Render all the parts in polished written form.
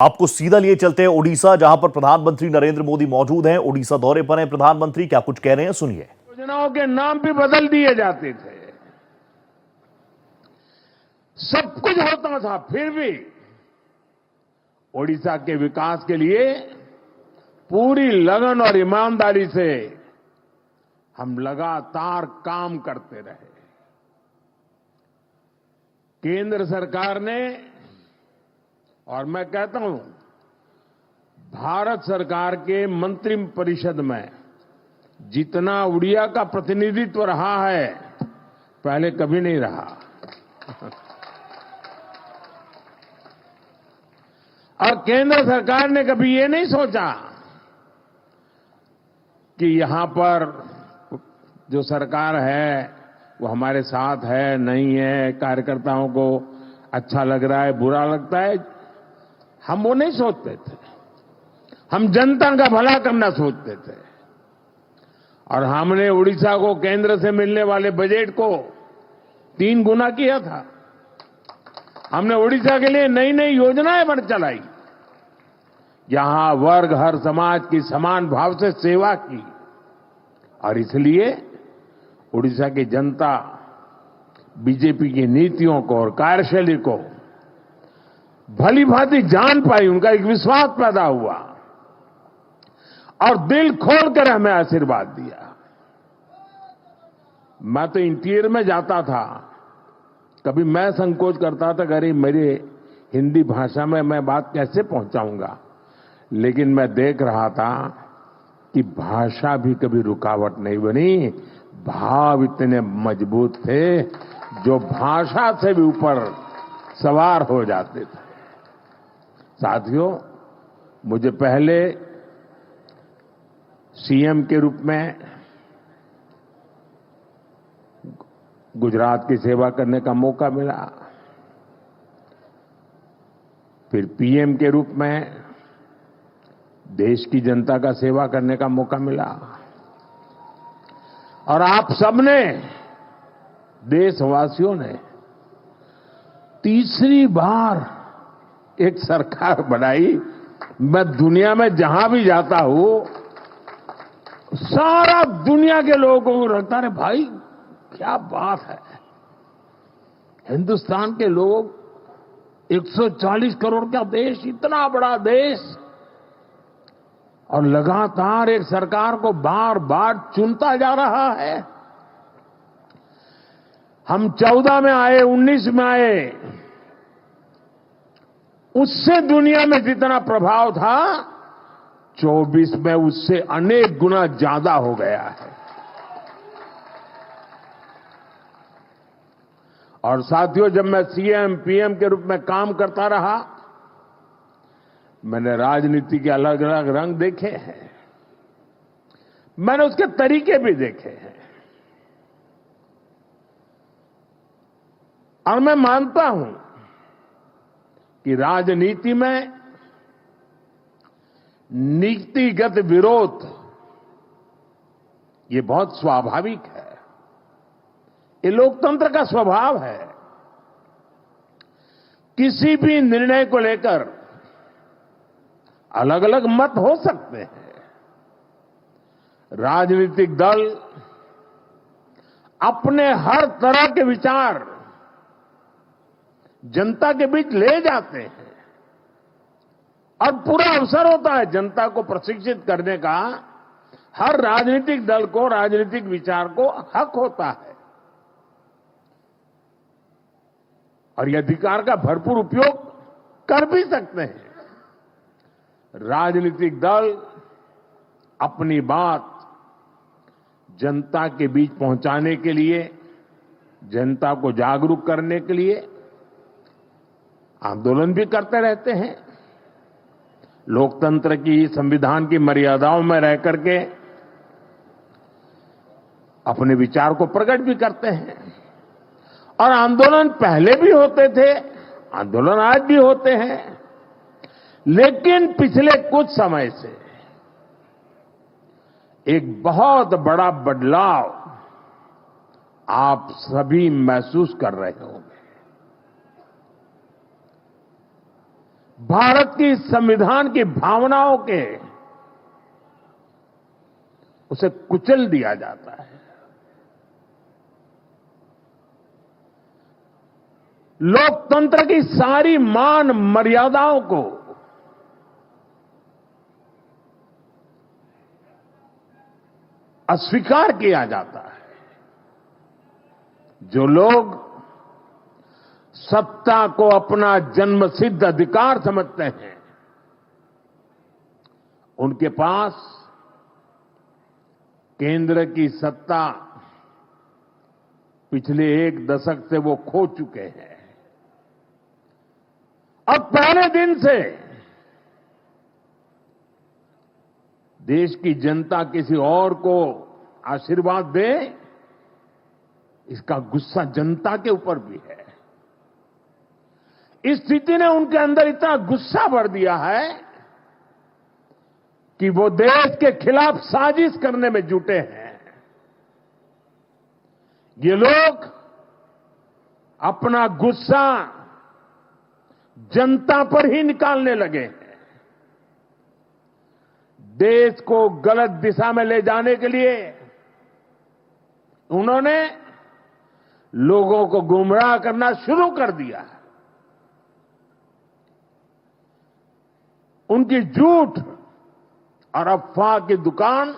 आपको सीधा लिए चलते हैं ओडिशा, जहां पर प्रधानमंत्री नरेंद्र मोदी मौजूद हैं। ओडिशा दौरे पर हैं प्रधानमंत्री, क्या कुछ कह रहे हैं सुनिए। योजनाओं के नाम भी बदल दिए जाते थे, सब कुछ होता था, फिर भी ओडिशा के विकास के लिए पूरी लगन और ईमानदारी से हम लगातार काम करते रहे। केंद्र सरकार ने, और मैं कहता हूं भारत सरकार के मंत्रिपरिषद में जितना उड़िया का प्रतिनिधित्व रहा है, पहले कभी नहीं रहा। और केंद्र सरकार ने कभी ये नहीं सोचा कि यहां पर जो सरकार है वो हमारे साथ है नहीं है, कार्यकर्ताओं को अच्छा लग रहा है बुरा लगता है, हम वो नहीं सोचते थे। हम जनता का भला करना सोचते थे। और हमने उड़ीसा को केंद्र से मिलने वाले बजट को 3 गुना किया था। हमने उड़ीसा के लिए नई नई योजनाएं बन चलाई, यहां वर्ग हर समाज की समान भाव से सेवा की। और इसलिए उड़ीसा की जनता बीजेपी की नीतियों को और कार्यशैली को भली भांति जान पाई, उनका एक विश्वास पैदा हुआ और दिल खोलकर हमें आशीर्वाद दिया। मैं तो इंटीरियर में जाता था, कभी मैं संकोच करता था, अरे मेरे हिंदी भाषा में मैं बात कैसे पहुंचाऊंगा, लेकिन मैं देख रहा था कि भाषा भी कभी रुकावट नहीं बनी। भाव इतने मजबूत थे जो भाषा से भी ऊपर सवार हो जाते थे। साथियों, मुझे पहले सीएम के रूप में गुजरात की सेवा करने का मौका मिला, फिर पीएम के रूप में देश की जनता का सेवा करने का मौका मिला। और आप सबने, देशवासियों ने तीसरी बार एक सरकार बनाई। मैं दुनिया में जहां भी जाता हूं, सारा दुनिया के लोगों को लगता है भाई क्या बात है, हिंदुस्तान के लोग 140 करोड़ का देश, इतना बड़ा देश, और लगातार एक सरकार को बार बार चुनता जा रहा है। हम 14 में आए, 19 में आए, उससे दुनिया में जितना प्रभाव था 24 में उससे अनेक गुना ज्यादा हो गया है। और साथियों, जब मैं सीएम पीएम के रूप में काम करता रहा, मैंने राजनीति के अलग अलग रंग देखे हैं, मैंने उसके तरीके भी देखे हैं। और मैं मानता हूं कि राजनीति में नीतिगत विरोध ये बहुत स्वाभाविक है, ये लोकतंत्र का स्वभाव है। किसी भी निर्णय को लेकर अलग अलग मत हो सकते हैं। राजनीतिक दल अपने हर तरह के विचार जनता के बीच ले जाते हैं और पूरा अवसर होता है जनता को प्रशिक्षित करने का। हर राजनीतिक दल को, राजनीतिक विचार को हक होता है और ये अधिकार का भरपूर उपयोग कर भी सकते हैं। राजनीतिक दल अपनी बात जनता के बीच पहुंचाने के लिए, जनता को जागरूक करने के लिए आंदोलन भी करते रहते हैं। लोकतंत्र की, संविधान की मर्यादाओं में रह करके अपने विचार को प्रकट भी करते हैं। और आंदोलन पहले भी होते थे, आंदोलन आज भी होते हैं, लेकिन पिछले कुछ समय से एक बहुत बड़ा बदलाव आप सभी महसूस कर रहे होंगे। भारत की संविधान की भावनाओं के उसे कुचल दिया जाता है। लोकतंत्र की सारी मान मर्यादाओं को अस्वीकार किया जाता है। जो लोग सत्ता को अपना जन्मसिद्ध अधिकार समझते हैं, उनके पास केंद्र की सत्ता पिछले 1 दशक से वो खो चुके हैं। अब पहले दिन से देश की जनता किसी और को आशीर्वाद दे, इसका गुस्सा जनता के ऊपर भी है। इस स्थिति ने उनके अंदर इतना गुस्सा भर दिया है कि वो देश के खिलाफ साजिश करने में जुटे हैं। ये लोग अपना गुस्सा जनता पर ही निकालने लगे हैं। देश को गलत दिशा में ले जाने के लिए उन्होंने लोगों को गुमराह करना शुरू कर दिया है। उनकी झूठ और अफवाह की दुकान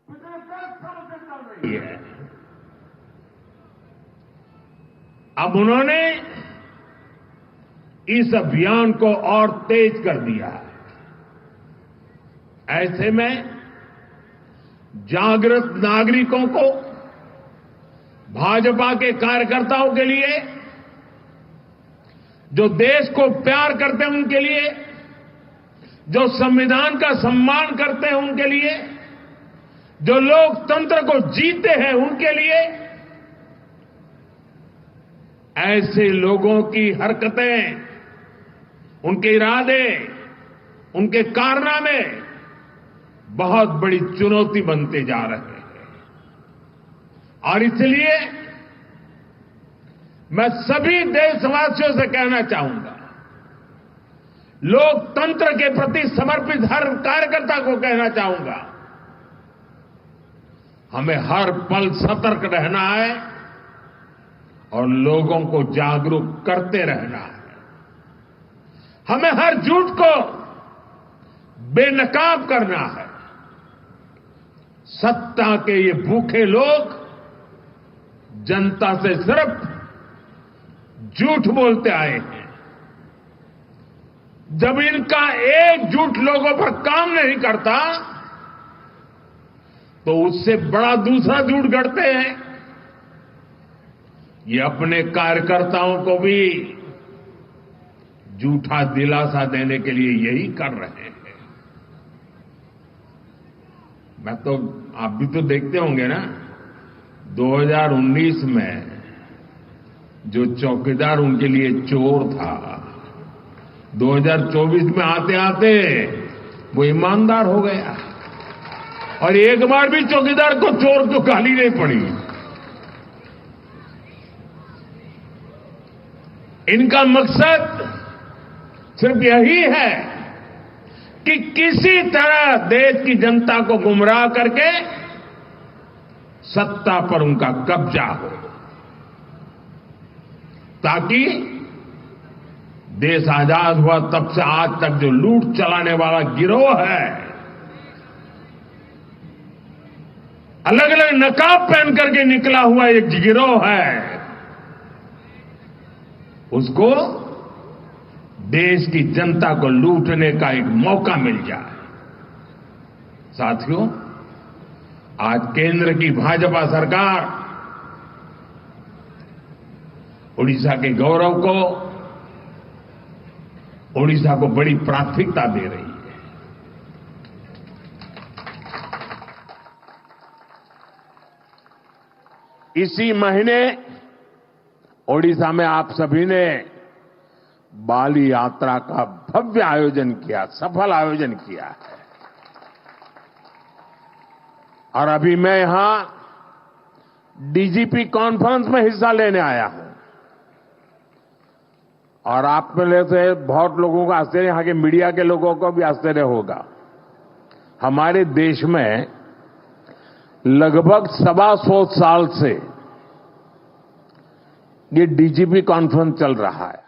पिछले 10 साल से चल रही है। अब उन्होंने इस अभियान को और तेज कर दिया है। ऐसे में जागृत नागरिकों को, भाजपा के कार्यकर्ताओं के लिए, जो देश को प्यार करते हैं उनके लिए, जो संविधान का सम्मान करते हैं उनके लिए, जो लोकतंत्र को जीते हैं उनके लिए, ऐसे लोगों की हरकतें, उनके इरादे, उनके कारनामे बहुत बड़ी चुनौती बनते जा रहे हैं। और इसलिए मैं सभी देशवासियों से कहना चाहूंगा, लोकतंत्र के प्रति समर्पित हर कार्यकर्ता को कहना चाहूंगा, हमें हर पल सतर्क रहना है और लोगों को जागरूक करते रहना है। हमें हर झूठ को बेनकाब करना है। सत्ता के ये भूखे लोग जनता से सिर्फ झूठ बोलते आए हैं। जब इनका एक झूठ लोगों पर काम नहीं करता तो उससे बड़ा दूसरा झूठ गढ़ते हैं। ये अपने कार्यकर्ताओं को भी झूठा दिलासा देने के लिए यही कर रहे हैं। मैं तो, आप भी तो देखते होंगे ना, 2019 में जो चौकीदार उनके लिए चोर था, 2024 में आते आते वो ईमानदार हो गया और एक बार भी चौकीदार को चोर तो गाली नहीं पड़ी। इनका मकसद सिर्फ यही है कि किसी तरह देश की जनता को गुमराह करके सत्ता पर उनका कब्जा हो, ताकि देश आजाद हुआ तब से आज तक जो लूट चलाने वाला गिरोह है, अलग अलग नकाब पहन करके निकला हुआ एक गिरोह है, उसको देश की जनता को लूटने का एक मौका मिल जाए। साथियों, आज केंद्र की भाजपा सरकार उड़ीसा के गौरव को, उड़ीसा को बड़ी प्राथमिकता दे रही है। इसी महीने ओडिशा में आप सभी ने बाली यात्रा का भव्य आयोजन किया, सफल आयोजन किया है। और अभी मैं यहां डीजीपी कॉन्फ्रेंस में हिस्सा लेने आया हूं। और आप में से बहुत लोगों को आश्चर्य, यहाँ के मीडिया के लोगों को भी आश्चर्य होगा, हमारे देश में लगभग 125 साल से ये डीजीपी कॉन्फ्रेंस चल रहा है।